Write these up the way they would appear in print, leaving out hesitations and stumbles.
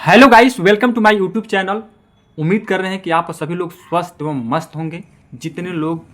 Hello guys, welcome to my YouTube channel. उम्मीद कर रहे हैं कि आप सभी लोग स्वस्थ एवं मस्त होंगे। जितने लोग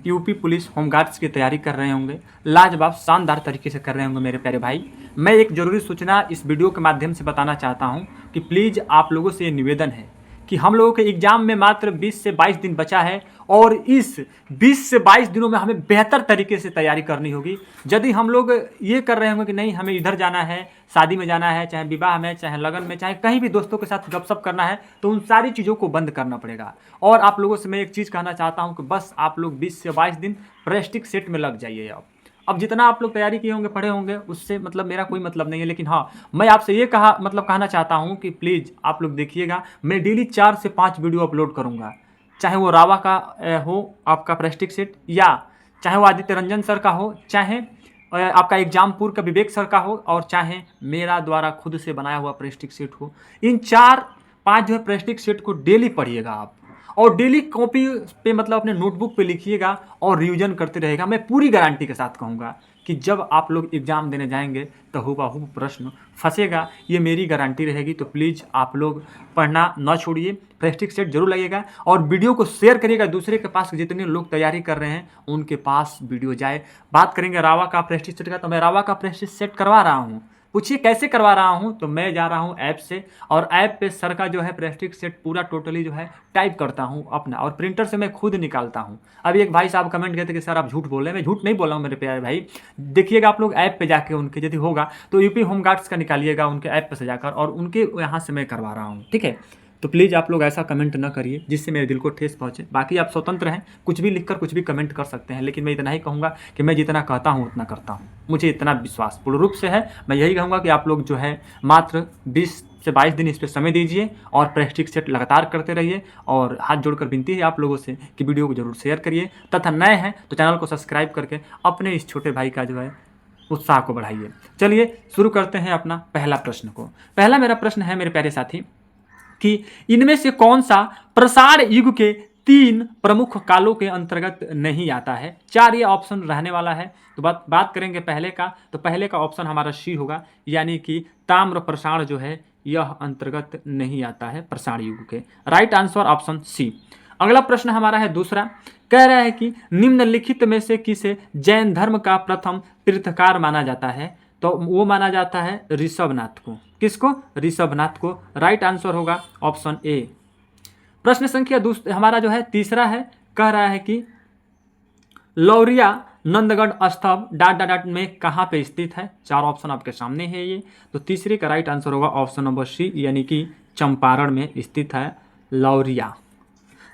यूपी पुलिस होमगार्ड्स की तैयारी कर रहे होंगे, लाजवाब शानदार तरीके से कर रहे होंगे मेरे प्यारे भाई। मैं एक ज़रूरी सूचना इस वीडियो के माध्यम से बताना चाहता हूं कि प्लीज़ आप लोगों से ये निवेदन है कि हम लोगों के एग्ज़ाम में मात्र 20 से 22 दिन बचा है और इस 20 से 22 दिनों में हमें बेहतर तरीके से तैयारी करनी होगी। यदि हम लोग ये कर रहे होंगे कि नहीं हमें इधर जाना है, शादी में जाना है, चाहे विवाह में, चाहे लगन में, चाहे कहीं भी दोस्तों के साथ गपशप करना है, तो उन सारी चीज़ों को बंद करना पड़ेगा। और आप लोगों से मैं एक चीज़ कहना चाहता हूँ कि बस आप लोग 20 से 22 दिन प्रेस्टिक सेट में लग जाइए। अब जितना आप लोग तैयारी किए होंगे, पढ़े होंगे, उससे मतलब मेरा कोई मतलब नहीं है, लेकिन हाँ, मैं आपसे ये कहना चाहता हूँ कि प्लीज़ आप लोग देखिएगा। मैं डेली 4 से 5 वीडियो अपलोड करूँगा, चाहे वो रावा का हो आपका प्रेस्टिक सेट, या चाहे वो आदित्य रंजन सर का हो, चाहे आपका एग्जामपुर का विवेक सर का हो, और चाहे मेरा द्वारा खुद से बनाया हुआ प्रेस्टिक सेट हो। इन 4-5 जो है प्रेस्टिक सेट को डेली पढ़िएगा आप, और डेली कॉपी पे मतलब अपने नोटबुक पे लिखिएगा और रिवीजन करते रहेगा। मैं पूरी गारंटी के साथ कहूँगा कि जब आप लोग एग्ज़ाम देने जाएंगे तो हुबहू प्रश्न फंसेगा, ये मेरी गारंटी रहेगी। तो प्लीज़ आप लोग पढ़ना ना छोड़िए, प्रेस्टिक सेट जरूर लगेगा, और वीडियो को शेयर करिएगा दूसरे के पास। जितने लोग तैयारी कर रहे हैं उनके पास वीडियो जाए। बात करेंगे रावा का प्रेस्टिक सेट का, तो मैं रावा का प्रेस्टिक सेट करवा रहा हूँ। पूछिए कैसे करवा रहा हूँ, तो मैं जा रहा हूँ ऐप से, और ऐप पे सर का जो है प्रेस्टिक सेट पूरा टोटली जो है टाइप करता हूँ अपना, और प्रिंटर से मैं खुद निकालता हूँ। अभी एक भाई साहब कमेंट करते कि सर आप झूठ बोल रहे हैं। मैं झूठ नहीं बोल रहा हूँ मेरे प्यारे भाई। देखिएगा आप लोग ऐप पे जाके, उनके यदि होगा तो यूपी होमगार्ड्स का निकालिएगा उनके ऐप पे से जाकर, और उनके यहाँ से मैं करवा रहा हूँ, ठीक है। तो प्लीज़ आप लोग ऐसा कमेंट ना करिए जिससे मेरे दिल को ठेस पहुँचे। बाकी आप स्वतंत्र हैं, कुछ भी लिखकर कुछ भी कमेंट कर सकते हैं, लेकिन मैं इतना ही कहूँगा कि मैं जितना कहता हूँ उतना करता हूँ। मुझे इतना विश्वास पूर्ण रूप से है। मैं यही कहूँगा कि आप लोग जो है मात्र 20 से 22 दिन इस पर समय दीजिए और प्रेस्टिक सेट लगातार करते रहिए। और हाथ जोड़कर विनती है आप लोगों से कि वीडियो को जरूर शेयर करिए, तथा नए हैं तो चैनल को सब्सक्राइब करके अपने इस छोटे भाई का जो है उत्साह को बढ़ाइए। चलिए शुरू करते हैं अपना पहला प्रश्न को। पहला मेरा प्रश्न है मेरे प्यारे साथी कि इनमें से कौन सा प्रसार युग के 3 प्रमुख कालों के अंतर्गत नहीं आता है। 4 ये ऑप्शन रहने वाला है। तो बात करेंगे पहले का, तो पहले का ऑप्शन हमारा सी होगा, यानी कि ताम्र प्रसार जो है यह अंतर्गत नहीं आता है प्रसार युग के। Right answer option C. अगला प्रश्न हमारा है दूसरा, कह रहा है कि निम्नलिखित में से किसे जैन धर्म का प्रथम तीर्थकार माना जाता है। तो वो माना जाता है ऋषभनाथ को। किसको? ऋषभनाथ को। राइट आंसर होगा ऑप्शन ए। प्रश्न संख्या हमारा जो है तीसरा है, कह रहा है कि लौरिया नंदगढ़ स्तंभ डाट डाट डाट में कहाँ पे स्थित है। 4 ऑप्शन आपके सामने है ये। तो तीसरे का राइट आंसर होगा ऑप्शन नंबर सी, यानी कि चंपारण में स्थित है लौरिया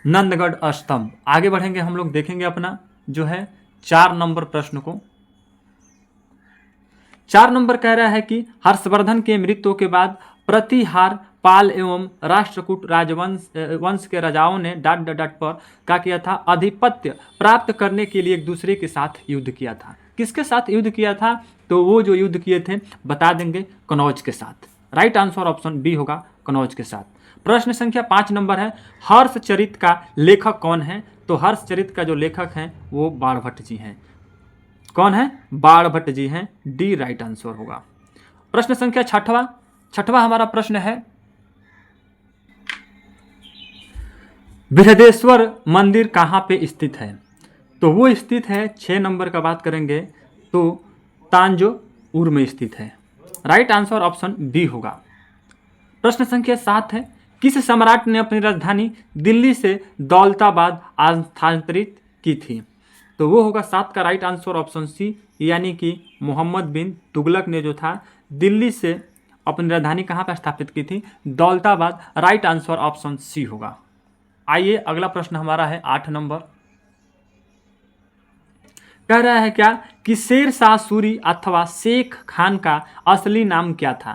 नंदगढ़ स्तंभ। आगे बढ़ेंगे हम लोग, देखेंगे अपना जो है 4 नंबर प्रश्न को। 4 नंबर कह रहा है कि हर्षवर्धन के मृत्यु के बाद प्रतिहार पाल एवं राष्ट्रकूट राजवंश वंश के राजाओं ने डाट डाट डाट पर क्या किया था, आधिपत्य प्राप्त करने के लिए एक दूसरे के साथ युद्ध किया था। किसके साथ युद्ध किया था? तो वो जो युद्ध किए थे बता देंगे, कनौज के साथ। राइट आंसर ऑप्शन बी होगा, कनौज के साथ। प्रश्न संख्या 5 नंबर है, हर्षचरित का लेखक कौन है। तो हर्षचरित का जो लेखक हैं वो बाणभट्ट जी हैं। कौन है? बाणभट्ट जी हैं। डी राइट आंसर होगा। प्रश्न संख्या छठवां हमारा प्रश्न है, बृहदेश्वर मंदिर कहाँ पे स्थित है। तो वो स्थित है 6 नंबर का बात करेंगे तो तांजोर में स्थित है। राइट आंसर ऑप्शन बी होगा। प्रश्न संख्या 7 है, किस सम्राट ने अपनी राजधानी दिल्ली से दौलताबाद स्थानांतरित की थी। तो वो होगा 7 का राइट आंसर ऑप्शन सी, यानी कि मोहम्मद बिन तुगलक ने जो था दिल्ली से अपनी राजधानी कहाँ पर स्थापित की थी, Daulatabad. Right answer option C होगा। आइए अगला प्रश्न हमारा है 8 नंबर, कह रहा है क्या कि शेर शाह सूरी अथवा शेख खान का असली नाम क्या था।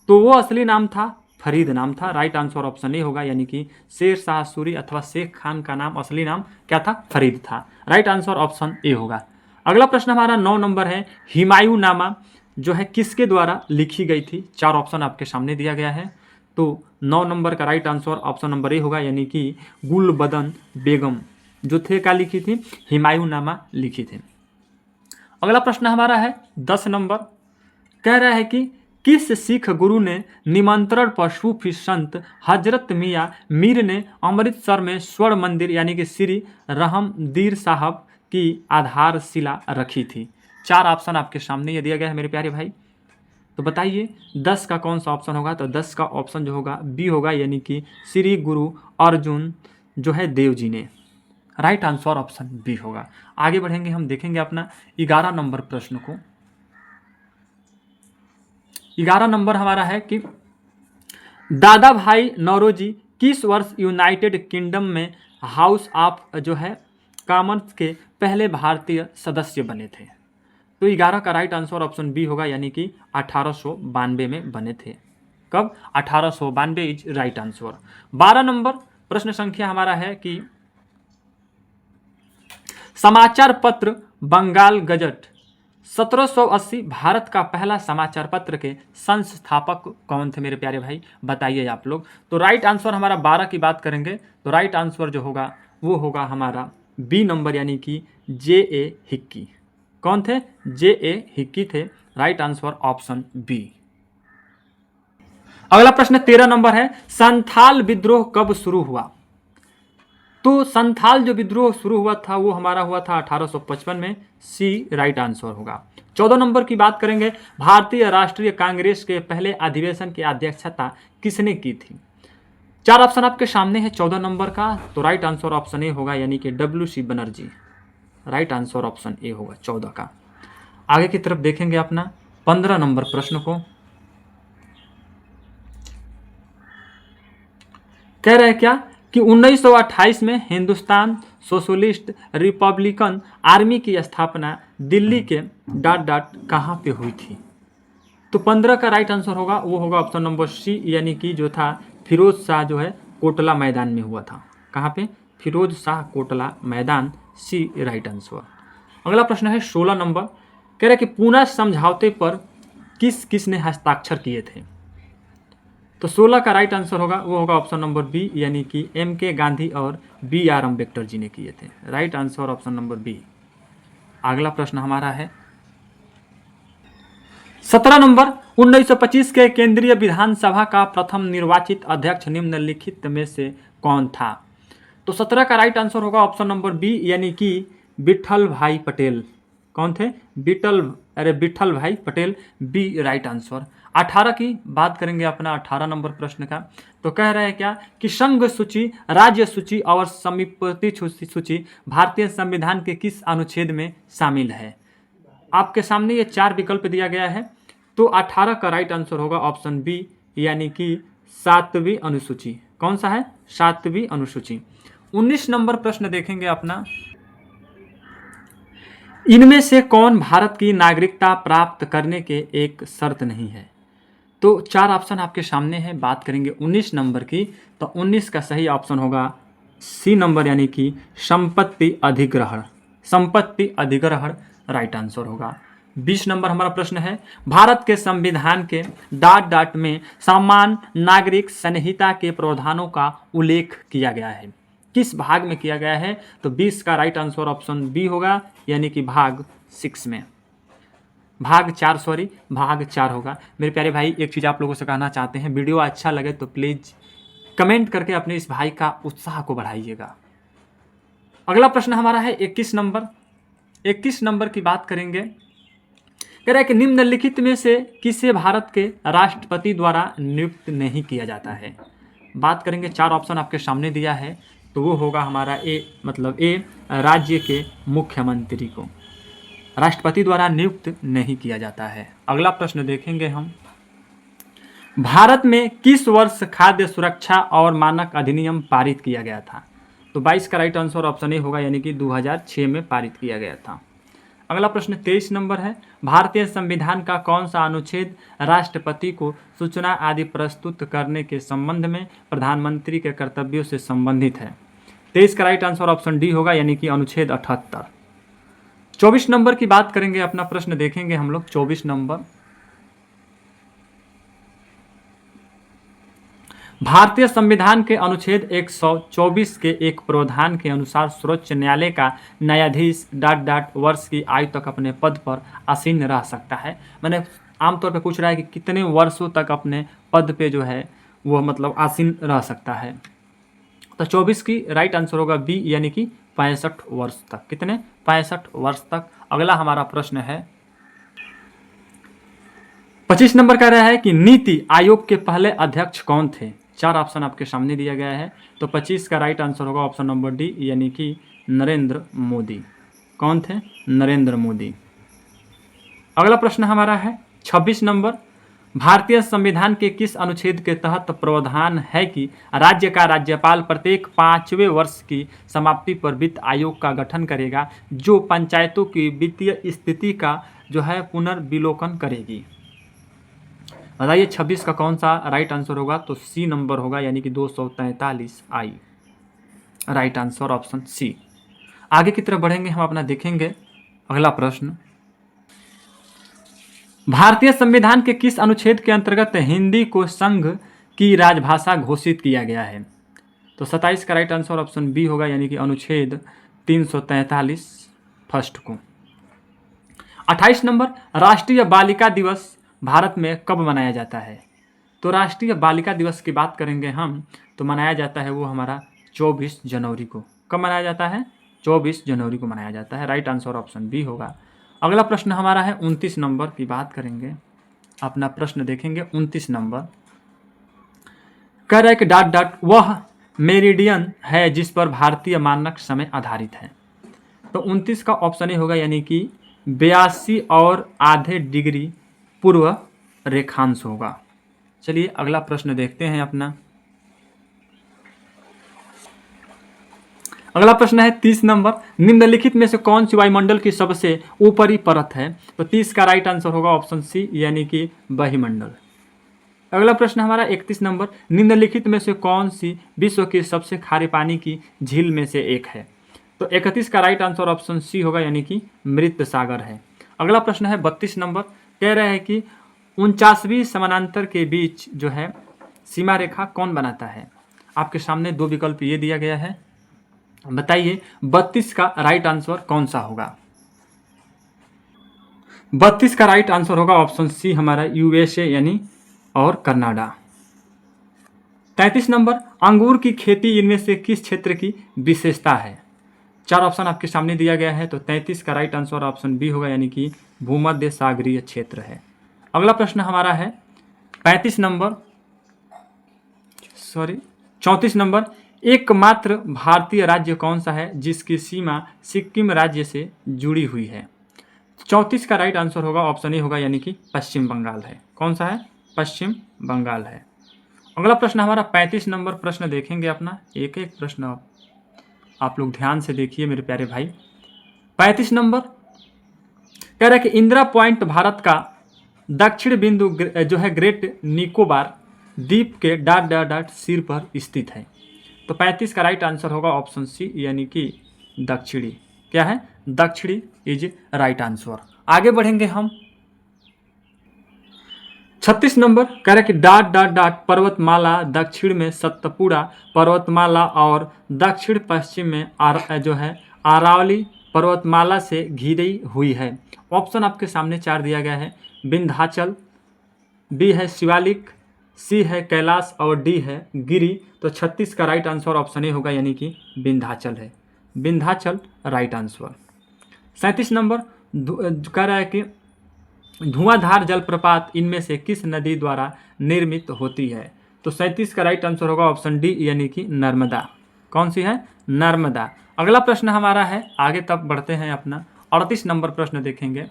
तो वो असली नाम था फरीद नाम था। राइट आंसर ऑप्शन ए होगा, यानी कि शेर शाह सूरी अथवा शेख खान का नाम असली नाम क्या था, फरीद था। राइट आंसर ऑप्शन ए होगा। अगला प्रश्न हमारा 9 नंबर है, हुमायूं नामा जो है किसके द्वारा लिखी गई थी। 4 ऑप्शन आपके सामने दिया गया है। तो 9 नंबर का right answer option number A होगा, यानी कि गुलबदन बेगम जो थे क्या लिखी थी, हुमायूं नामा लिखी थी। अगला प्रश्न हमारा है 10 नंबर, कह रहा है कि किस सिख गुरु ने निमंत्रण पर सूफी संत हजरत मियाँ मीर ने अमृतसर में स्वर्ण मंदिर यानी कि श्री रहमदीर साहब की आधारशिला रखी थी? 4 ऑप्शन आपके सामने ये दिया गया है मेरे प्यारे भाई। तो बताइए 10 का कौन सा ऑप्शन होगा? तो 10 का ऑप्शन जो होगा बी होगा, यानी कि श्री गुरु अर्जुन जो है देव जी ने। राइट आंसर ऑप्शन बी होगा। आगे बढ़ेंगे, हम देखेंगे अपना 11 नंबर प्रश्न को। 11 नंबर हमारा है कि दादा भाई नौरोजी किस वर्ष यूनाइटेड किंगडम में हाउस ऑफ जो है कॉमन्स के पहले भारतीय सदस्य बने थे? तो 11 का राइट आंसर ऑप्शन बी होगा, यानी कि 1892 में बने थे। कब? 1892 इज राइट आंसर। 12 नंबर प्रश्न संख्या हमारा है कि समाचार पत्र बंगाल गजट 1780 भारत का पहला समाचार पत्र के संस्थापक कौन थे मेरे प्यारे भाई? बताइए आप लोग। तो राइट आंसर हमारा 12 की बात करेंगे तो राइट आंसर जो होगा वो होगा हमारा बी नंबर, यानी कि J.A. हिक्की। कौन थे? J.A. हिक्की थे। Right answer option B. अगला प्रश्न 13 नंबर है, संथाल विद्रोह कब शुरू हुआ? तो संथाल जो विद्रोह शुरू हुआ था वो हमारा हुआ था 1855 में। सी राइट आंसर होगा। 14 नंबर की बात करेंगे, भारतीय राष्ट्रीय कांग्रेस के पहले अधिवेशन की अध्यक्षता किसने की थी? 4 ऑप्शन आपके सामने है 14 नंबर का। तो राइट आंसर ऑप्शन ए होगा, यानी कि W.C. Banerjee. Right answer option ए होगा 14 का। आगे की तरफ देखेंगे अपना 15 नंबर प्रश्न को। कह रहे हैं क्या कि 1928 में हिंदुस्तान सोशलिस्ट रिपब्लिकन आर्मी की स्थापना दिल्ली के कहाँ पे हुई थी? तो 15 का राइट आंसर होगा वो होगा ऑप्शन नंबर सी, यानी कि जो था फिरोज शाह जो है कोटला मैदान में हुआ था। कहाँ पे? फिरोज शाह कोटला मैदान। सी राइट आंसर। अगला प्रश्न है 16 नंबर। कह रहे कि पूना समझौते पर किस ने हस्ताक्षर किए थे? तो 16 का राइट आंसर होगा वो होगा ऑप्शन नंबर बी, यानी कि M.K. गांधी और B.R. अम्बेडकर जी ने किए थे। Right answer option number B. अगला प्रश्न हमारा है 17 नंबर। 1925 के केंद्रीय विधानसभा का प्रथम निर्वाचित अध्यक्ष निम्नलिखित में से कौन था? तो 17 का राइट आंसर होगा ऑप्शन नंबर बी, यानी कि विठल भाई पटेल। कौन थे? विठल भाई पटेल। B right answer. 18 की बात करेंगे अपना 18 नंबर प्रश्न का। तो कह रहे हैं क्या कि संघ सूची, राज्य सूची और समीपति सूची भारतीय संविधान के किस अनुच्छेद में शामिल है? आपके सामने ये 4 विकल्प दिया गया है। तो 18 का राइट आंसर होगा ऑप्शन बी, यानी कि 7वीं अनुसूची। कौन सा है? 7वीं अनुसूची। 19 नंबर प्रश्न देखेंगे अपना, इनमें से कौन भारत की नागरिकता प्राप्त करने के एक शर्त नहीं है? तो 4 ऑप्शन आपके सामने है। बात करेंगे 19 नंबर की, तो 19 का सही ऑप्शन होगा सी नंबर, यानी कि संपत्ति अधिग्रहण। संपत्ति अधिग्रहण राइट आंसर होगा। 20 नंबर हमारा प्रश्न है, भारत के संविधान के में सामान्य नागरिक संहिता के प्रावधानों का उल्लेख किया गया है? किस भाग में किया गया है? तो 20 का राइट आंसर ऑप्शन बी होगा, यानी कि भाग 6 में। भाग 4 होगा। मेरे प्यारे भाई, एक चीज़ आप लोगों से कहना चाहते हैं, वीडियो अच्छा लगे तो प्लीज़ कमेंट करके अपने इस भाई का उत्साह को बढ़ाइएगा। अगला प्रश्न हमारा है 21 नंबर। 21 नंबर की बात करेंगे। कह रहा है कि निम्नलिखित में से किसे भारत के राष्ट्रपति द्वारा नियुक्त नहीं किया जाता है? बात करेंगे 4 ऑप्शन आपके सामने दिया है। तो वो होगा हमारा ए, मतलब ए, राज्य के मुख्यमंत्री को राष्ट्रपति द्वारा नियुक्त नहीं किया जाता है। अगला प्रश्न देखेंगे हम, भारत में किस वर्ष खाद्य सुरक्षा और मानक अधिनियम पारित किया गया था? तो 22 का राइट आंसर ऑप्शन ए होगा, यानी कि 2006 में पारित किया गया था। अगला प्रश्न 23 नंबर है, भारतीय संविधान का कौन सा अनुच्छेद राष्ट्रपति को सूचना आदि प्रस्तुत करने के संबंध में प्रधानमंत्री के कर्तव्यों से संबंधित है? 23 का राइट आंसर ऑप्शन डी होगा, यानी कि अनुच्छेद 78। 24 नंबर की बात करेंगे, अपना प्रश्न देखेंगे हम लोग 24 नंबर। भारतीय संविधान के अनुच्छेद 124 के एक प्रावधान के अनुसार सर्वोच्च न्यायालय का न्यायाधीश वर्ष की आयु तक अपने पद पर आसीन रह सकता है। मैंने आमतौर पे पूछ रहा है कि कितने वर्षों तक अपने पद पे जो है वो मतलब आसीन रह सकता है। तो 24 की राइट आंसर होगा बी, यानी कि 65 वर्ष तक। कितने? 65 वर्ष तक। अगला हमारा प्रश्न है 25 नंबर कह रहा है कि नीति आयोग के पहले अध्यक्ष कौन थे? 4 ऑप्शन आपके सामने दिया गया है। तो 25 का राइट आंसर होगा ऑप्शन नंबर डी, यानी कि नरेंद्र मोदी। कौन थे? नरेंद्र मोदी। अगला प्रश्न हमारा है 26 नंबर, भारतीय संविधान के किस अनुच्छेद के तहत प्रावधान है कि राज्य का राज्यपाल प्रत्येक 5वें वर्ष की समाप्ति पर वित्त आयोग का गठन करेगा, जो पंचायतों की वित्तीय स्थिति का जो है पुनर्विलोकन करेगी? बताइए 26 का कौन सा राइट आंसर होगा? तो सी नंबर होगा, यानी कि 243 आई। Right answer option C. आगे की तरफ बढ़ेंगे हम अपना देखेंगे अगला प्रश्न, भारतीय संविधान के किस अनुच्छेद के अंतर्गत हिंदी को संघ की राजभाषा घोषित किया गया है? तो 27 का राइट आंसर ऑप्शन बी होगा, यानी कि अनुच्छेद 343 फर्स्ट को। 28 नंबर, राष्ट्रीय बालिका दिवस भारत में कब मनाया जाता है? तो राष्ट्रीय बालिका दिवस की बात करेंगे हम तो मनाया जाता है वो हमारा 24 जनवरी को। कब मनाया जाता है? 24 जनवरी को मनाया जाता है। राइट आंसर ऑप्शन बी होगा। अगला प्रश्न हमारा है 29 नंबर की बात करेंगे, अपना प्रश्न देखेंगे 29 नंबर। कह रहा है कि डॉट डॉट वह मेरिडियन है जिस पर भारतीय मानक समय आधारित है। तो 29 का ऑप्शन ही होगा, यानी कि 82 और आधे डिग्री पूर्व रेखांश होगा। चलिए अगला प्रश्न देखते हैं अपना। अगला प्रश्न है 30 नंबर, निम्नलिखित में से कौन सी वायुमंडल की सबसे ऊपरी परत है? तो 30 का राइट आंसर होगा ऑप्शन सी, यानी कि वायुमंडल। अगला प्रश्न हमारा 31 नंबर, निम्नलिखित में से कौन सी विश्व की सबसे खारे पानी की झील में से एक है? तो 31 का राइट आंसर ऑप्शन सी होगा, यानी कि मृत सागर है। अगला प्रश्न है 32 नंबर, कह रहा है कि 49वीं समानांतर के बीच जो है सीमा रेखा कौन बनाता है? आपके सामने दो विकल्प ये दिया गया है, बताइए 32 का राइट आंसर कौन सा होगा? 32 का राइट आंसर होगा ऑप्शन सी हमारा यूएसए यानी और कनाडा। 33 नंबर, अंगूर की खेती इनमें से किस क्षेत्र की विशेषता है? 4 ऑप्शन आपके सामने दिया गया है। तो 33 का राइट आंसर ऑप्शन बी होगा, यानी कि भूमध्य सागरीय क्षेत्र है। अगला प्रश्न हमारा है 34 नंबर, एकमात्र भारतीय राज्य कौन सा है जिसकी सीमा सिक्किम राज्य से जुड़ी हुई है? 34 का राइट आंसर होगा ऑप्शन ए होगा, यानी कि पश्चिम बंगाल है। कौन सा है? पश्चिम बंगाल है। अगला प्रश्न हमारा 35 नंबर प्रश्न देखेंगे अपना, एक एक प्रश्न आप लोग ध्यान से देखिए मेरे प्यारे भाई। 35 नंबर कह रहा है कि इंदिरा पॉइंट भारत का दक्षिण बिंदु जो है ग्रेट निकोबार द्वीप के डॉट डॉट डॉट सिर पर स्थित है। तो 35 का राइट आंसर होगा ऑप्शन सी, यानी कि दक्षिणी। क्या है? दक्षिणी इज राइट आंसर। आगे बढ़ेंगे हम 36 नंबर कह रहे कि डॉट डॉट डॉट पर्वतमाला दक्षिण में सतपुड़ा पर्वतमाला और दक्षिण पश्चिम में जो है अरावली पर्वतमाला से घिरी हुई है। ऑप्शन आपके सामने 4 दिया गया है, विंध्याचल, बी है शिवालिक, सी है कैलाश और डी है गिरी। तो 36 का राइट आंसर ऑप्शन ए होगा, यानी कि विंध्याचल है। Vindhyachal right answer. 37 नंबर कह रहा है कि धुआंधार जलप्रपात इनमें से किस नदी द्वारा निर्मित होती है? तो 37 का राइट आंसर होगा ऑप्शन डी, यानी कि नर्मदा। कौन सी है? नर्मदा। अगला प्रश्न हमारा है, आगे तक बढ़ते हैं अपना 38 नंबर प्रश्न देखेंगे।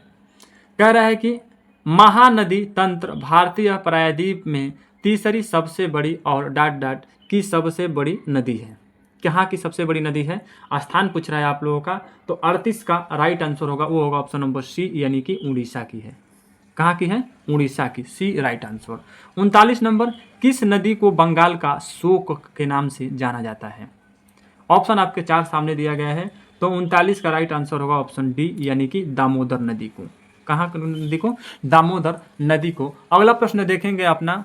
कह रहा है कि महानदी तंत्र भारतीय प्रायद्वीप में तीसरी सबसे बड़ी और डॉट डॉट की सबसे बड़ी नदी है। कहाँ की सबसे बड़ी नदी है? स्थान पूछ रहा है आप लोगों का। तो 38 का राइट आंसर होगा वो होगा ऑप्शन नंबर सी, यानी कि उड़ीसा की है। कहाँ की है? उड़ीसा की। सी राइट आंसर। 39 नंबर, किस नदी को बंगाल का शोक के नाम से जाना जाता है? ऑप्शन आपके 4 सामने दिया गया है। तो 39 का राइट आंसर होगा ऑप्शन डी, यानी कि दामोदर नदी को। कहाँ नदी को? दामोदर नदी को। अगला प्रश्न देखेंगे अपना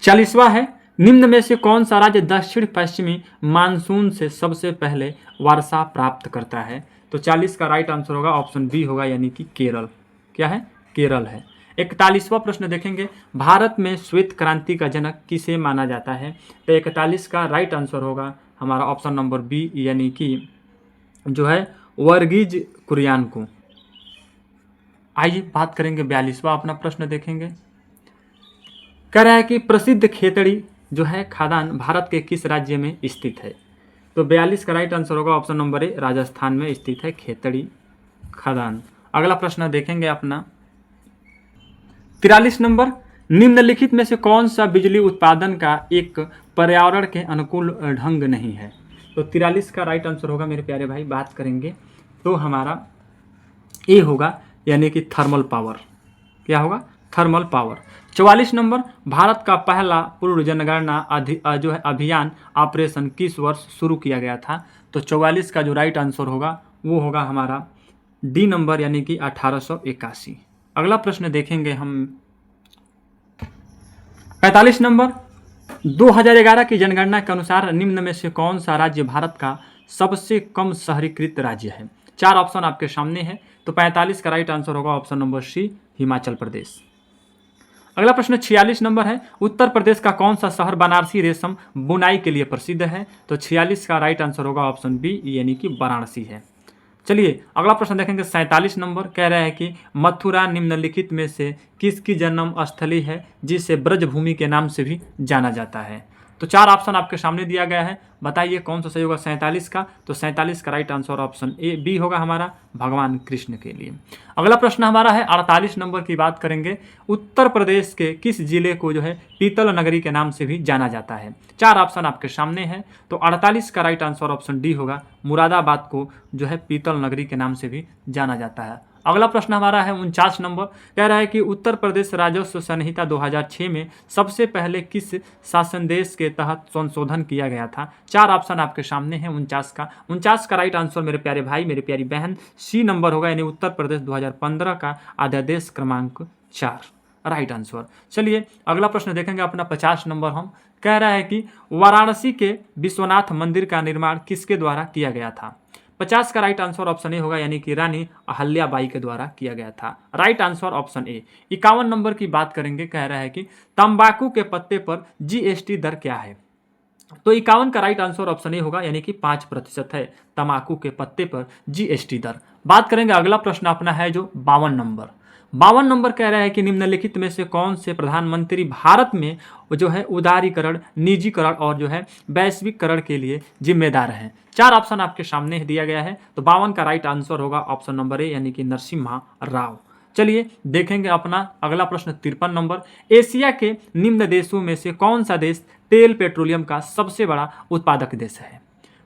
40वां है, निम्न में से कौन सा राज्य दक्षिण पश्चिमी मानसून से सबसे पहले वर्षा प्राप्त करता है? तो 40 का राइट आंसर होगा ऑप्शन बी होगा, यानी कि केरल। क्या है? केरल है। 41वां प्रश्न देखेंगे, भारत में श्वेत क्रांति का जनक किसे माना जाता है? तो 41 का राइट आंसर होगा हमारा ऑप्शन नंबर बी, यानी कि जो है वर्गीज कुरियन को। आइए बात करेंगे 42वां अपना प्रश्न देखेंगे। कह रहा है कि प्रसिद्ध खेतड़ी जो है खादान भारत के किस राज्य में स्थित है? तो 42 का राइट आंसर होगा ऑप्शन नंबर ए, राजस्थान में स्थित है खेतड़ी खदान। अगला प्रश्न देखेंगे अपना 43 नंबर, निम्नलिखित में से कौन सा बिजली उत्पादन का एक पर्यावरण के अनुकूल ढंग नहीं है? तो 43 का राइट आंसर होगा मेरे प्यारे भाई, बात करेंगे तो हमारा ए होगा, यानी कि थर्मल पावर। क्या होगा? Thermal power. 44 नंबर, भारत का पहला पूर्ण जनगणना जो है अभियान ऑपरेशन किस वर्ष शुरू किया गया था? तो 44 का जो राइट आंसर होगा वो होगा हमारा डी नंबर, यानी कि 1881। अगला प्रश्न देखेंगे हम 45 नंबर, 2011 की जनगणना के अनुसार निम्न में से कौन सा राज्य भारत का सबसे कम शहरीकृत राज्य है? 4 ऑप्शन आपके सामने है, तो 45 का राइट आंसर होगा option number C, Himachal Pradesh. अगला प्रश्न 46 नंबर है, उत्तर प्रदेश का कौन सा शहर बनारसी रेशम बुनाई के लिए प्रसिद्ध है? तो 46 का राइट आंसर होगा ऑप्शन बी, यानी कि वाराणसी है। चलिए अगला प्रश्न देखेंगे 47 नंबर, कह रहा है कि मथुरा निम्नलिखित में से किसकी जन्म स्थली है जिसे ब्रजभूमि के नाम से भी जाना जाता है? तो 4 ऑप्शन आपके सामने दिया गया है, बताइए कौन सा सही होगा 47 का? तो 47 का right answer option A B होगा हमारा, भगवान कृष्ण के लिए। अगला प्रश्न हमारा है 48 नंबर की बात करेंगे, उत्तर प्रदेश के किस जिले को जो है पीतल नगरी के नाम से भी जाना जाता है? 4 ऑप्शन आपके सामने है, तो 48 का राइट आंसर ऑप्शन डी होगा, मुरादाबाद को जो है पीतल नगरी के नाम से भी जाना जाता है। अगला प्रश्न हमारा है 49 नंबर, कह रहा है कि उत्तर प्रदेश राजस्व संहिता 2006 में सबसे पहले किस शासन देश के तहत संशोधन किया गया था? 4 ऑप्शन आपके सामने हैं 49 का राइट आंसर मेरे प्यारे भाई मेरे प्यारी बहन सी नंबर होगा, यानी उत्तर प्रदेश 2015 का अध्यादेश क्रमांक 4 राइट आंसर। चलिए अगला प्रश्न देखेंगे अपना 50 नंबर, हम कह रहा है कि वाराणसी के विश्वनाथ मंदिर का निर्माण किसके द्वारा किया गया था? 50 का राइट आंसर ऑप्शन ए होगा, यानी कि रानी अहल्याबाई के द्वारा किया गया था। राइट आंसर ऑप्शन ए। 51 नंबर की बात करेंगे, कह रहा है कि तंबाकू के पत्ते पर जीएसटी दर क्या है? तो 51 का राइट आंसर ऑप्शन ए होगा, यानी कि 5% है तंबाकू के पत्ते पर जीएसटी दर। बात करेंगे अगला प्रश्न अपना है जो 52 नंबर कह रहा है कि निम्नलिखित में से कौन से प्रधानमंत्री भारत में जो है उदारीकरण, निजीकरण और जो है वैश्विकरण के लिए जिम्मेदार हैं? 4 ऑप्शन आपके सामने दिया गया है, तो 52 का राइट आंसर होगा ऑप्शन नंबर ए, यानी कि नरसिम्हा राव। चलिए देखेंगे अपना अगला प्रश्न 53 नंबर, एशिया के निम्न देशों में से कौन सा देश तेल पेट्रोलियम का सबसे बड़ा उत्पादक देश है?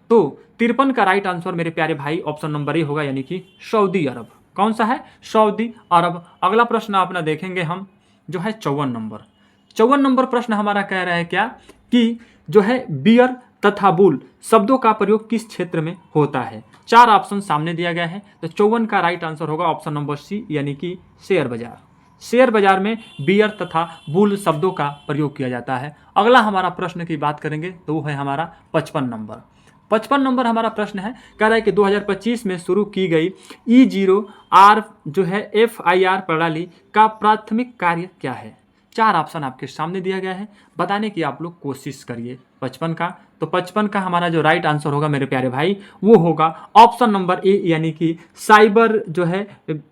तो 53 का राइट आंसर मेरे प्यारे भाई ऑप्शन नंबर ए होगा, यानी कि सऊदी अरब। कौन सा है? सऊदी अरब। अगला प्रश्न अपना देखेंगे हम जो है 54 नंबर प्रश्न हमारा कह रहा है क्या कि जो है बियर तथा बुल शब्दों का प्रयोग किस क्षेत्र में होता है? 4 ऑप्शन सामने दिया गया है, तो 54 का राइट आंसर होगा ऑप्शन नंबर सी, यानी कि शेयर बाजार। शेयर बाजार में बियर तथा बुल शब्दों का प्रयोग किया जाता है। अगला हमारा प्रश्न की बात करेंगे तो वो है हमारा 55 नंबर हमारा प्रश्न है, कह रहा है कि 2025 में शुरू की गई E0R जो है FIR प्रणाली का प्राथमिक कार्य क्या है? 4 ऑप्शन आपके सामने दिया गया है, बताने की आप लोग कोशिश करिए 55 का। तो 55 का हमारा जो राइट आंसर होगा मेरे प्यारे भाई वो होगा ऑप्शन नंबर ए, यानी कि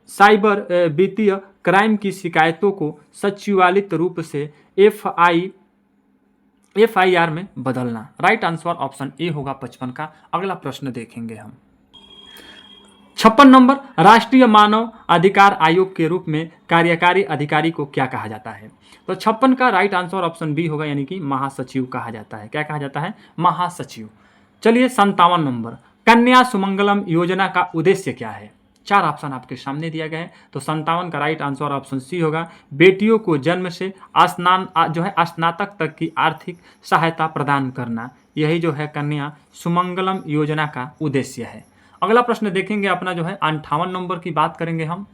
साइबर वित्तीय क्राइम की शिकायतों को सचिवालित रूप से FIR में बदलना। राइट आंसर ऑप्शन ए होगा 55 का। अगला प्रश्न देखेंगे हम 56 नंबर, राष्ट्रीय मानव अधिकार आयोग के रूप में कार्यकारी अधिकारी को क्या कहा जाता है? तो 56 का राइट आंसर ऑप्शन बी होगा, यानी कि महासचिव कहा जाता है। क्या कहा जाता है? महासचिव। चलिए 57 नंबर, कन्या सुमंगलम योजना का उद्देश्य क्या है? 4 ऑप्शन आपके सामने दिया गया है, तो 57 का राइट आंसर ऑप्शन सी होगा, बेटियों को जन्म से स्नातक तक की आर्थिक सहायता प्रदान करना। यही जो है कन्या सुमंगलम योजना का उद्देश्य है। अगला प्रश्न देखेंगे अपना जो है 58 नंबर की बात करेंगे हम।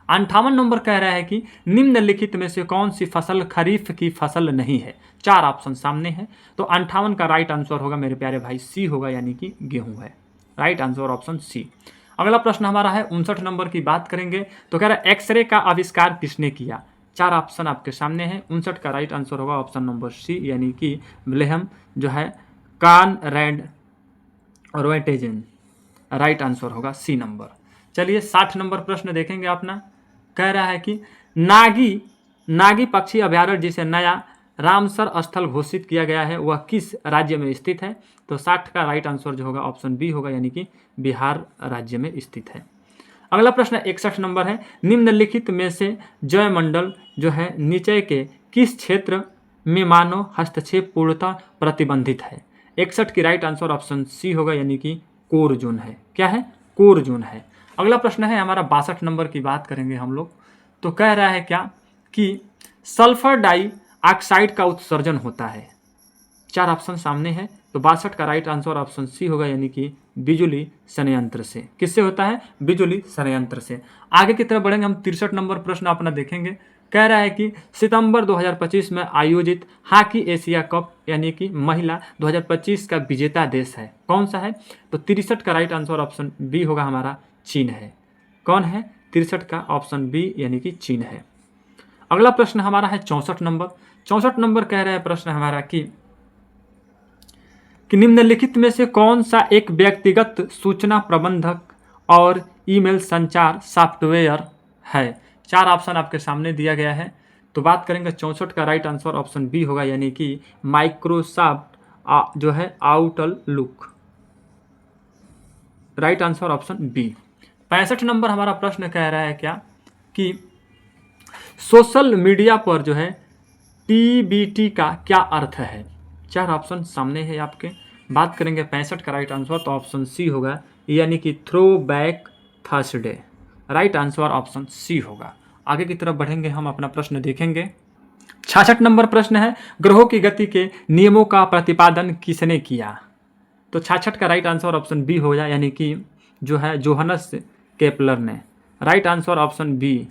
58 नंबर कह रहा है कि निम्नलिखित में से कौन सी फसल खरीफ की फसल नहीं है? 4 ऑप्शन सामने है, तो 58 का राइट आंसर होगा मेरे प्यारे भाई सी होगा, यानी कि गेहूं है। Right answer option C. अगला प्रश्न हमारा है 59 नंबर की बात करेंगे, तो कह रहा है एक्सरे का आविष्कार किसने किया? चार ऑप्शन आपके सामने हैं। 59 का राइट आंसर होगा ऑप्शन नंबर सी, यानी कि विल्हेम जो है कॉनरैड रॉयटेजन। राइट आंसर होगा सी नंबर। चलिए 60 नंबर प्रश्न देखेंगे अपना। कह रहा है कि नागी पक्षी अभ्यारण्य जिसे नया रामसर स्थल घोषित किया गया है वह किस राज्य में स्थित है? तो 60 का राइट आंसर जो होगा ऑप्शन बी होगा, यानी कि बिहार राज्य में स्थित है। अगला प्रश्न 61 नंबर है, निम्नलिखित में से जयमंडल जो है नीचे के किस क्षेत्र में मानव हस्तक्षेप पूर्णतः प्रतिबंधित है? 61 की राइट आंसर ऑप्शन सी होगा, यानी कि कोर जोन है। क्या है? कोर जोन है। अगला प्रश्न है हमारा 62 नंबर की बात करेंगे हम लोग। तो कह रहा है क्या कि सल्फर डाइऑक्साइड का उत्सर्जन होता है। चार ऑप्शन सामने है, तो 62 का राइट आंसर ऑप्शन सी होगा, यानी कि बिजली संयंत्र से। किससे होता है? बिजली संयंत्र से। आगे की तरफ बढ़ेंगे हम। 63 नंबर प्रश्न अपना देखेंगे। कह रहा है कि सितंबर 2025 में आयोजित हॉकी एशिया कप यानी कि महिला 2025 का विजेता देश है, कौन सा है? तो 63 का राइट आंसर ऑप्शन बी होगा हमारा, चीन है। कौन है? 63 का ऑप्शन बी, यानी कि चीन है। अगला प्रश्न हमारा है 64 नंबर। 64 नंबर कह रहा है प्रश्न हमारा कि निम्नलिखित में से कौन सा एक व्यक्तिगत सूचना प्रबंधक और ईमेल संचार सॉफ्टवेयर है? चार ऑप्शन आपके सामने दिया गया है। तो बात करेंगे 64 का राइट आंसर ऑप्शन बी होगा, यानी कि माइक्रोसॉफ्ट जो है Outlook. Right answer option B. 65 number हमारा प्रश्न कह रहा है क्या कि सोशल मीडिया पर जो है TBT का क्या अर्थ है? चार ऑप्शन सामने है आपके। बात करेंगे 65 का राइट आंसर, तो ऑप्शन सी होगा, यानी कि throwback Thursday. Right answer option C होगा। आगे की तरफ बढ़ेंगे हम, अपना प्रश्न देखेंगे। 66 नंबर प्रश्न है, ग्रहों की गति के नियमों का प्रतिपादन किसने किया? तो 66 का राइट आंसर ऑप्शन बी हो जाए, यानी कि जो है जोहानस केपलर ने। Right answer option B.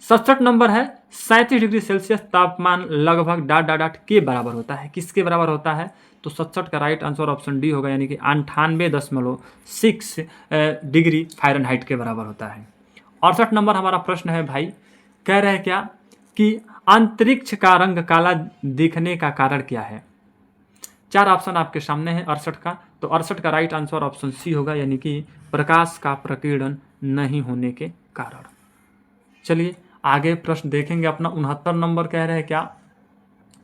67 number है, 37 डिग्री सेल्सियस तापमान लगभग डॉट डॉट डॉट के बराबर होता है, किसके बराबर होता है? तो 67 का राइट आंसर ऑप्शन डी होगा, यानी कि 98.6 डिग्री फ़ारेनहाइट के बराबर होता है। 68 नंबर हमारा प्रश्न है भाई, कह रहे हैं क्या कि अंतरिक्ष का रंग काला दिखने का कारण क्या है? चार ऑप्शन आपके सामने है 68 का। तो 68 का राइट आंसर ऑप्शन सी होगा, यानी कि प्रकाश का प्रकीर्णन नहीं होने के कारण। चलिए आगे प्रश्न देखेंगे अपना। 69 नंबर कह रहे हैं क्या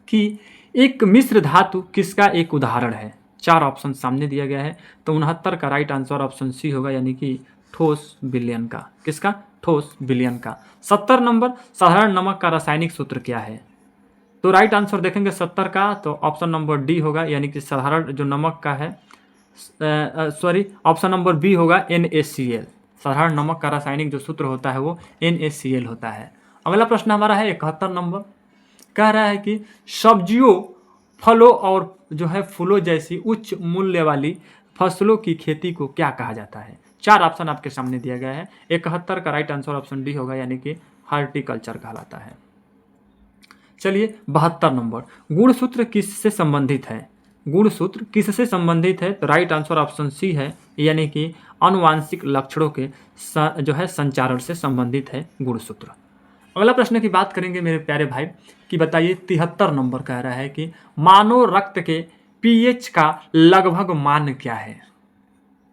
कि एक मिश्र धातु किसका एक उदाहरण है? चार ऑप्शन सामने दिया गया है। तो 69 का राइट आंसर ऑप्शन सी होगा, यानी कि ठोस विलयन का। किसका? ठोस विलयन का। 70 नंबर, साधारण नमक का रासायनिक सूत्र क्या है? तो राइट आंसर देखेंगे 70 का, तो ऑप्शन नंबर डी होगा, यानी कि साधारण जो नमक का है, सॉरी ऑप्शन नंबर बी होगा NaCl। साधारण नमक का रासायनिक जो सूत्र होता है वो NaCl होता है। अगला प्रश्न हमारा है 71 नंबर। कह रहा है कि सब्जियों, फलों और जो है फूलों जैसी उच्च मूल्य वाली फसलों की खेती को क्या कहा जाता है? चार ऑप्शन आपके सामने दिया गया है। 71 का राइट आंसर ऑप्शन डी होगा, यानी कि हॉर्टिकल्चर कहलाता है। चलिए 72 नंबर, गुणसूत्र किससे संबंधित है? गुणसूत्र किससे संबंधित है? तो राइट आंसर ऑप्शन सी है, यानी कि आनुवांशिक लक्षणों के जो है संचारण से संबंधित है गुणसूत्र। अगला प्रश्न की बात करेंगे मेरे प्यारे भाई कि बताइए 73 नंबर कह रहा है कि मानव रक्त के pH का लगभग मान क्या है?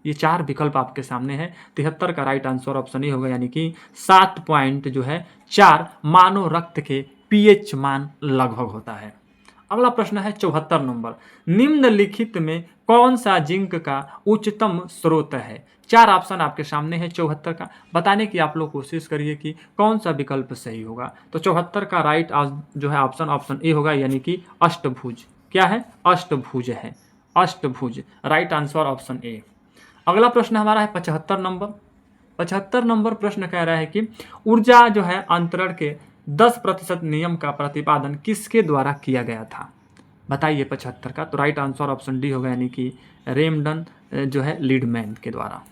ये चार विकल्प आपके सामने है। 73 का राइट आंसर ऑप्शन ही होगा, यानी कि 7 पॉइंट जो है 4 मानव रक्त के pH मान लगभग होता है। अगला प्रश्न है 74 नंबर, निम्नलिखित में कौन सा जिंक का उच्चतम स्रोत है? चार ऑप्शन आपके सामने है 74 का। बताने की आप लोग कोशिश करिए कि कौन सा विकल्प सही होगा। तो 74 का राइट जो है ऑप्शन ए होगा, यानी कि अष्टभुज। क्या है? अष्टभुज है, अष्टभुज। Right answer option A. अगला प्रश्न हमारा है 75 नंबर। 75 नंबर प्रश्न कह रहा है कि ऊर्जा जो है अंतरण के 10% नियम का प्रतिपादन किसके द्वारा किया गया था? बताइए 75 का। तो राइट आंसर ऑप्शन डी होगा, यानी कि रेमंड जो है लीडमैन के द्वारा।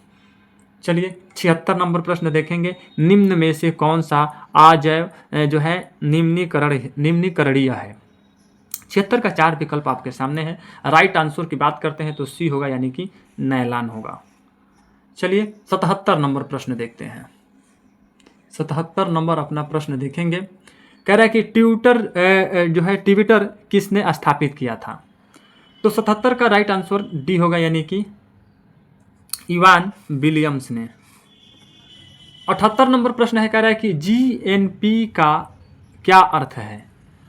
चलिए 76 नंबर प्रश्न देखेंगे, निम्न में से कौन सा अजैव जो है निम्नीकरणीय है? 76 का चार विकल्प आपके सामने है। राइट आंसर की बात करते हैं तो सी होगा, यानी कि नैलान होगा। चलिए 77 नंबर प्रश्न देखते हैं। 77 नंबर अपना प्रश्न देखेंगे। कह रहा है कि ट्विटर किसने स्थापित किया था? तो 77 का राइट आंसर डी होगा, यानी कि इवान विलियम्स ने। 78 नंबर प्रश्न है, कह रहा है कि जीएनपी का क्या अर्थ है?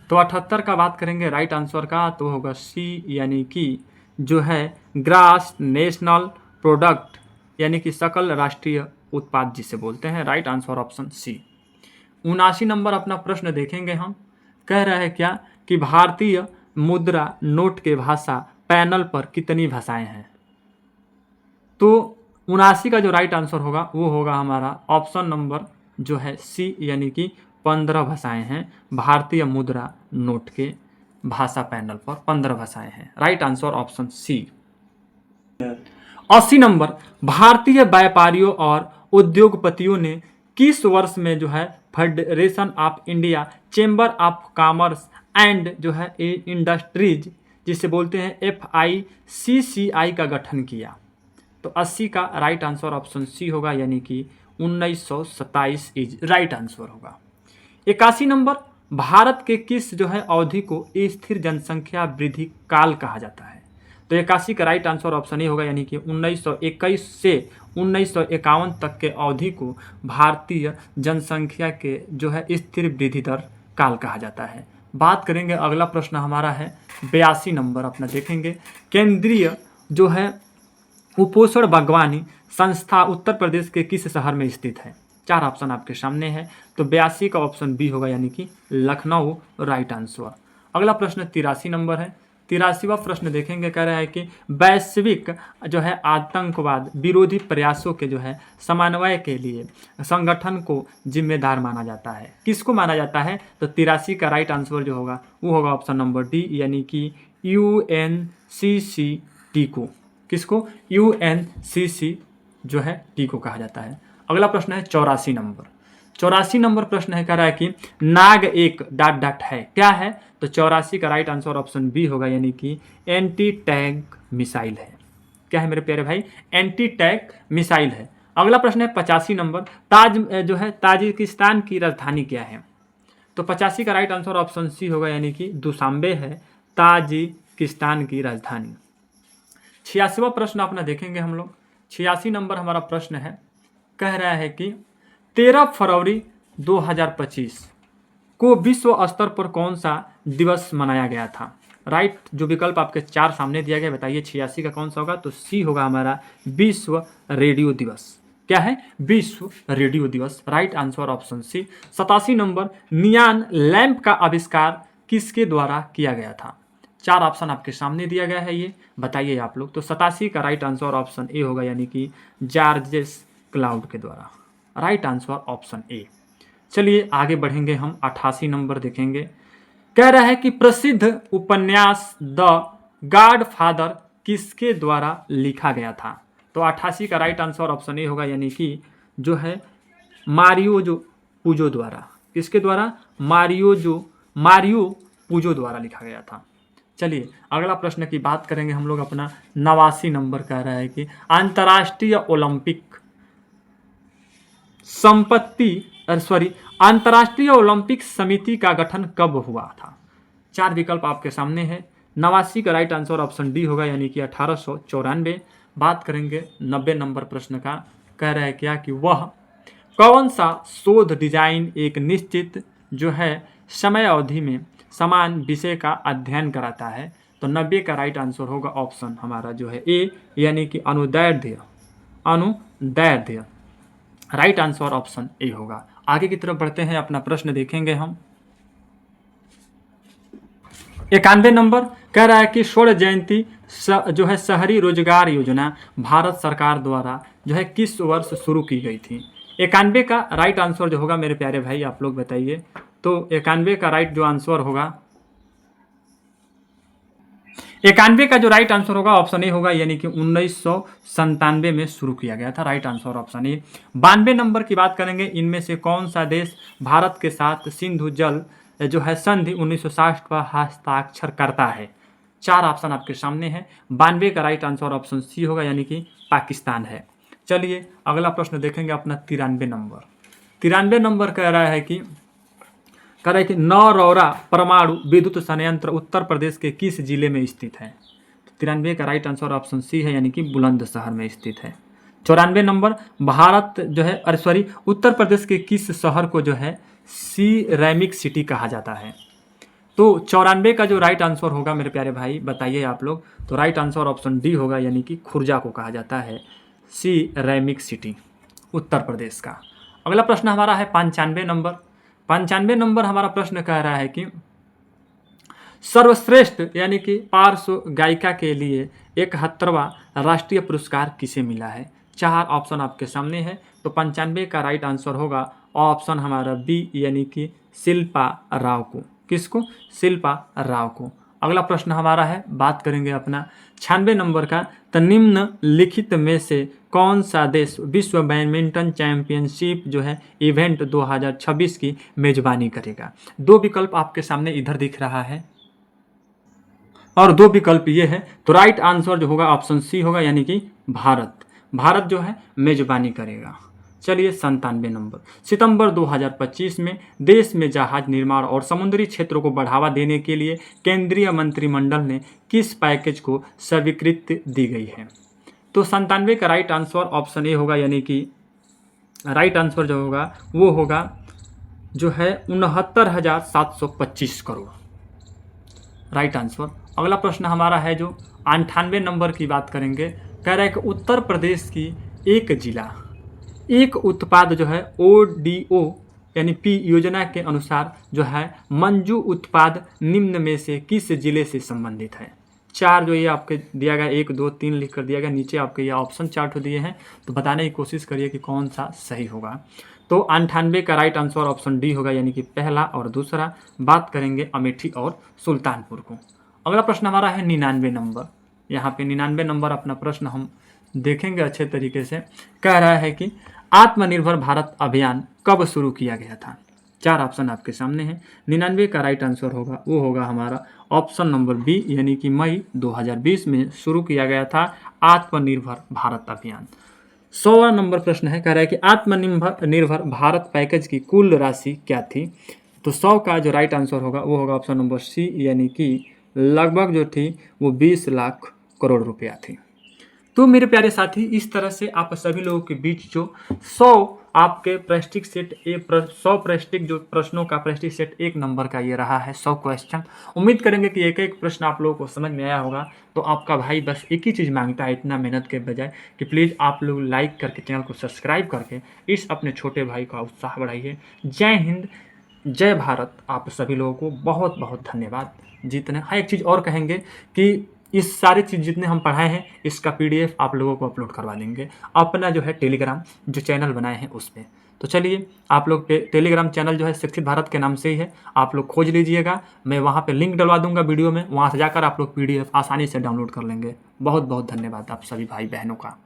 तो 78 का बात करेंगे राइट आंसर का, तो होगा सी, यानी कि जो है ग्रास नेशनल प्रोडक्ट, यानी कि सकल राष्ट्रीय उत्पाद जिसे बोलते हैं। Right answer option C. 79 number अपना प्रश्न देखेंगे हम। कह रहा है क्या कि भारतीय मुद्रा नोट के भाषा पैनल पर कितनी भाषाएं हैं? तो 79 का जो राइट आंसर होगा वो होगा हमारा ऑप्शन नंबर जो है सी, यानी कि 15 भाषाएं हैं। भारतीय मुद्रा नोट के भाषा पैनल पर 15 भाषाएं हैं। Right answer option C. 80 number, भारतीय व्यापारियों और उद्योगपतियों ने किस वर्ष में जो है federation of India chamber of commerce and जो है इंडस्ट्रीज जिसे बोलते हैं FICCI का गठन किया? तो 80 का राइट आंसर ऑप्शन सी होगा, यानी कि 1927 इज राइट आंसर होगा। 81 नंबर, भारत के किस जो है अवधि को स्थिर जनसंख्या वृद्धि काल कहा जाता है? तो 81 का राइट आंसर ऑप्शन ए होगा, यानी कि 1921 से 1951 तक के अवधि को भारतीय जनसंख्या के जो है स्थिर वृद्धि दर काल कहा जाता है। बात करेंगे, अगला प्रश्न हमारा है 82 नंबर अपना देखेंगे। केंद्रीय जो है कुपोषण बागवानी संस्था उत्तर प्रदेश के किस शहर में स्थित है? 4 ऑप्शन आपके सामने है, तो 82 का ऑप्शन बी होगा, यानी कि लखनऊ राइट आंसर। अगला प्रश्न 83 नंबर है। 83वां प्रश्न देखेंगे। कह रहा है कि वैश्विक जो है आतंकवाद विरोधी प्रयासों के जो है समन्वय के लिए संगठन को जिम्मेदार माना जाता है? किसको माना जाता है? तो 83 का राइट आंसर जो होगा वो होगा ऑप्शन नंबर डी, यानी कि UNCCT को। किसको? UNCC जो है टी को कहा जाता है। अगला प्रश्न है 84 नंबर। 84 नंबर प्रश्न है, कह रहा है कि नाग एक ... है, क्या है? तो 84 का राइट आंसर ऑप्शन बी होगा, यानी कि एंटी टैंक मिसाइल है। क्या है मेरे प्यारे भाई? एंटी टैंक मिसाइल है। अगला प्रश्न है 85 नंबर। जो है ताजिकिस्तान की राजधानी क्या है? तो 85 का राइट आंसर ऑप्शन सी होगा, यानी कि दुशांबे है ताजिकिस्तान की राजधानी। 86वां प्रश्न अपना देखेंगे हम लोग। 86 नंबर हमारा प्रश्न है, कह रहा है कि 13 फरवरी 2025 को विश्व स्तर पर कौन सा दिवस मनाया गया था? राइट, जो विकल्प आपके 4 सामने दिया गया, बताइए 86 का कौन सा होगा? तो सी होगा हमारा विश्व रेडियो दिवस। क्या है? विश्व रेडियो दिवस। Right answer option C. 87 number, neon lamp का आविष्कार किसके द्वारा किया गया था? 4 ऑप्शन आपके सामने दिया गया है, ये बताइए आप लोग। तो 87 का राइट आंसर ऑप्शन ए होगा, यानी कि जॉर्जेस क्लाउड के द्वारा। राइट आंसर ऑप्शन ए। चलिए आगे बढ़ेंगे हम। 88 नंबर देखेंगे। कह रहा है कि प्रसिद्ध उपन्यास द गॉडफादर किसके द्वारा लिखा गया था? तो 88 का राइट आंसर ऑप्शन ए होगा, यानी कि जो है मारियो पुजो द्वारा। किसके द्वारा? मारियो पुजो द्वारा लिखा गया था। चलिए अगला प्रश्न की बात करेंगे हम लोग अपना। 89 नंबर कह रहा है कि अंतर्राष्ट्रीय ओलंपिक समिति का गठन कब हुआ था? 4 विकल्प आपके सामने है। 89 का राइट आंसर ऑप्शन डी होगा, यानी कि 1894। बात करेंगे 90 नंबर प्रश्न का। कह रहा है क्या कि वह कौन सा शोध डिजाइन एक निश्चित जो है समय अवधि में समान विषय का अध्ययन कराता है? तो 90 का राइट आंसर होगा ऑप्शन हमारा जो है ए, यानी कि अनुदैर्ध्य। राइट आंसर ऑप्शन ए होगा। आगे की तरफ बढ़ते हैं, अपना प्रश्न देखेंगे हम। 91 नंबर कह रहा है कि स्वर्ण जयंती जो है शहरी रोजगार योजना भारत सरकार द्वारा जो है किस वर्ष शुरू की गई थी? 91 का राइट आंसर जो होगा मेरे प्यारे भाई आप लोग बताइए। तो 91 का राइट जो आंसर होगा, 91 का जो राइट आंसर होगा ऑप्शन ए होगा, यानी कि 1997 में शुरू किया गया था। राइट आंसर ऑप्शन ए। 92 नंबर की बात करेंगे। इनमें से कौन सा देश भारत के साथ सिंधु जल जो है संधि 1960 पर हस्ताक्षर करता है? 4 ऑप्शन आपके सामने है। 92 का राइट आंसर ऑप्शन सी होगा, यानी कि पाकिस्तान है। चलिए अगला प्रश्न देखेंगे अपना 93 नंबर। 93 नंबर कह रहा है कि नौरौरा परमाणु विद्युत संयंत्र उत्तर प्रदेश के किस जिले में स्थित है। तो 93 का राइट आंसर ऑप्शन सी है, यानी कि बुलंदशहर में स्थित है। 94 नंबर, भारत जो है उत्तर प्रदेश के किस शहर को जो है सिरेमिक सिटी कहा जाता है। तो 94 का जो राइट आंसर होगा मेरे प्यारे भाई बताइए आप लोग, तो राइट आंसर ऑप्शन डी होगा, यानी कि खुर्जा को कहा जाता है सिरेमिक सिटी उत्तर प्रदेश का। अगला प्रश्न हमारा है 95 नंबर। 95 नंबर हमारा प्रश्न कह रहा है कि सर्वश्रेष्ठ यानी कि पार्श्व गायिका के लिए 71वां राष्ट्रीय पुरस्कार किसे मिला है। 4 ऑप्शन आपके सामने है, तो 95 का राइट आंसर होगा ऑप्शन हमारा बी, यानी कि शिल्पा राव को। किसको? शिल्पा राव को। अगला प्रश्न हमारा है, बात करेंगे अपना 96 नंबर का, तो निम्नलिखित में से कौन सा देश विश्व बैडमिंटन चैंपियनशिप जो है इवेंट 2026 की मेजबानी करेगा। 2 विकल्प आपके सामने इधर दिख रहा है और 2 विकल्प ये है, तो राइट आंसर जो होगा ऑप्शन सी होगा, यानी कि भारत जो है मेजबानी करेगा। चलिए 97 नंबर, सितंबर 2025 में देश में जहाज निर्माण और समुद्री क्षेत्रों को बढ़ावा देने के लिए केंद्रीय मंत्रिमंडल ने किस पैकेज को स्वीकृति दी गई है। तो 97 का राइट आंसर ऑप्शन ए होगा, यानी कि राइट आंसर जो होगा वो होगा जो है 69,725 करोड़, राइट आंसर। अगला प्रश्न हमारा है जो 98 नंबर की बात करेंगे, कह रहा है कि उत्तर प्रदेश की एक उत्पाद जो है ODO यानी P योजना के अनुसार जो है मंजू उत्पाद निम्न में से किस जिले से संबंधित है। 4 जो ये आपके दिया गया 1 2 3 लिख कर दिया गया, नीचे आपके ये ऑप्शन चार्ट दिए हैं, तो बताने की कोशिश करिए कि कौन सा सही होगा। तो 98 का राइट आंसर ऑप्शन डी होगा, यानी कि पहला और दूसरा। बात करेंगे अमेठी और सुल्तानपुर को। अगला प्रश्न हमारा है 99 नंबर। यहाँ पे 99 नंबर अपना प्रश्न हम देखेंगे अच्छे तरीके से। कह रहा है कि आत्मनिर्भर भारत अभियान कब शुरू किया गया था। 4 ऑप्शन आपके सामने हैं। 99 का राइट आंसर होगा वो होगा हमारा ऑप्शन नंबर बी, यानी कि मई 2020 में शुरू किया गया था आत्मनिर्भर भारत अभियान। 100वां नंबर प्रश्न है, कह रहा है कि आत्मनिर्भर भारत पैकेज की कुल राशि क्या थी। तो 100 का जो राइट आंसर होगा वो होगा ऑप्शन नंबर सी, यानी कि लगभग जो थी वो 20 लाख करोड़ रुपया थी। तो मेरे प्यारे साथी, इस तरह से आप सभी लोगों के बीच जो 100 आपके प्रेस्टिज सेट 100 प्रेस्टिज जो प्रश्नों का प्रेस्टिज सेट 1 नंबर का ये रहा है 100 क्वेश्चन। उम्मीद करेंगे कि एक एक प्रश्न आप लोगों को समझ में आया होगा। तो आपका भाई बस एक ही चीज़ मांगता है इतना मेहनत के बजाय कि प्लीज़ आप लोग लाइक करके चैनल को सब्सक्राइब करके इस अपने छोटे भाई का उत्साह बढ़ाइए। जय हिंद, जय भारत। आप सभी लोगों को बहुत बहुत धन्यवाद। जितने एक चीज़ और कहेंगे कि इस सारी चीज़ जितने हम पढ़ाए हैं इसका PDF आप लोगों को अपलोड करवा देंगे अपना जो है टेलीग्राम जो चैनल बनाए हैं उस पर। तो चलिए आप लोग टेलीग्राम चैनल जो है शिक्षित भारत के नाम से ही है, आप लोग खोज लीजिएगा। मैं वहाँ पे लिंक डलवा दूंगा वीडियो में, वहाँ से जाकर आप लोग PDF आसानी से डाउनलोड कर लेंगे। बहुत बहुत धन्यवाद आप सभी भाई बहनों का।